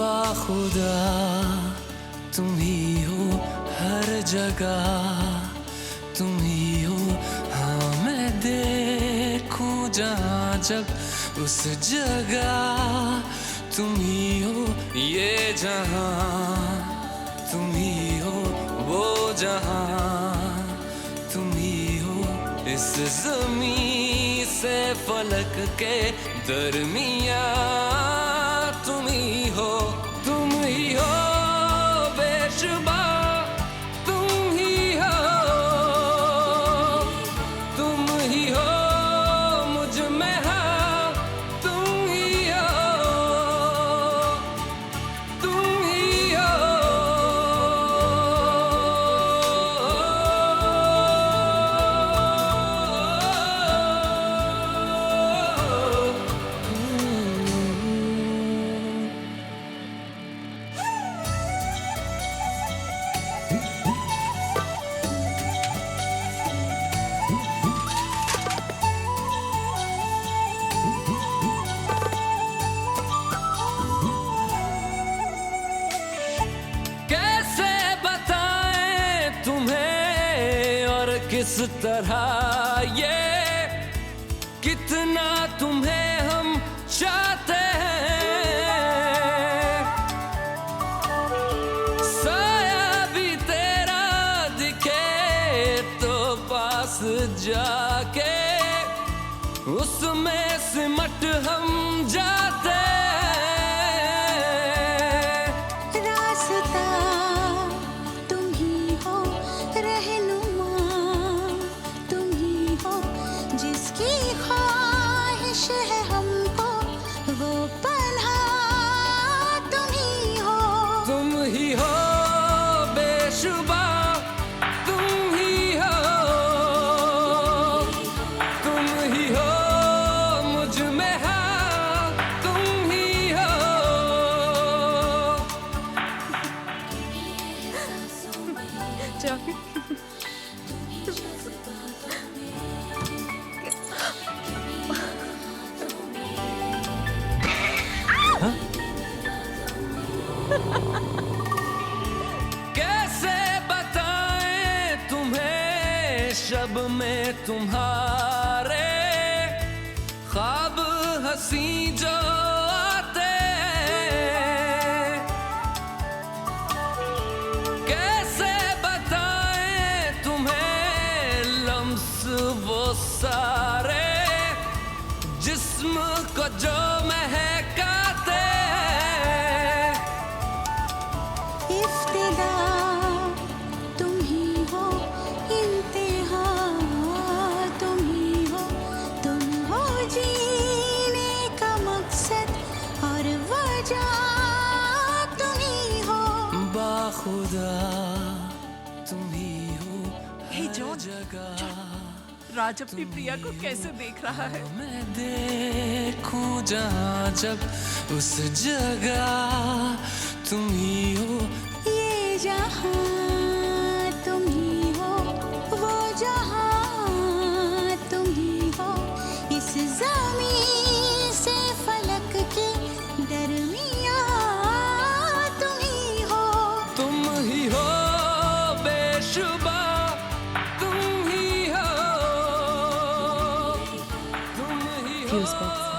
बाखुदा तुम ही हो हर जगह, तुम ही हो। हाँ मैं देखूं जहाँ जब उस जगह तुम ही हो। ये जहाँ तुम ही हो, वो जहाँ तुम ही हो। इस ज़मीं से फलक के दरमियाँ तुम ही हो, तुम ही हो बेशुबा, तुम ही हो, तुम ही हो मुझ में हाँ, तुम ही हो, तुम ही हो। कैसे बताएं तुम्हें और किस तरह ये, कितना तुम्हें हम चाहते हैं। साया भी तेरा दिखे तो पास जाके उसमें सिमट हम जाते हैं। रास्ता तुम ही हो, रहनुमा तुम ही हो, जिसकी ख्वाहिश है हमको वो पनाह तुम ही हो। तुम ही हो बेशुबा, तुम ही हो, तुम ही हो मुझ में हाँ, तुम ही हो। कैसे बताएं तुम्हें शब में तुम्हारे ख्वाब हंसी जो आते हैं। कैसे बताएं तुम्हें लम्स वो सारे जिस्म को जो महकाते हैं। इफ्तिदा तुम ही हो, इंतहा तुम ही हो, तुम हो जीने का मकसद और वजह तुम ही हो। बाखुदा तुम ही हो हे हर जॉन, जगह। राज अपनी प्रिया को कैसे देख रहा है। मैं देखूं जहाँ जब उस जगह तुम ही हो। ये जहाँ तुम ही हो, वो जहाँ तुम ही हो। इस ज़मीं से फलक के दरमियाँ तुम ही हो। तुम ही हो बेशुबा, तुम ही हो, तुम ही हो। Fusebox.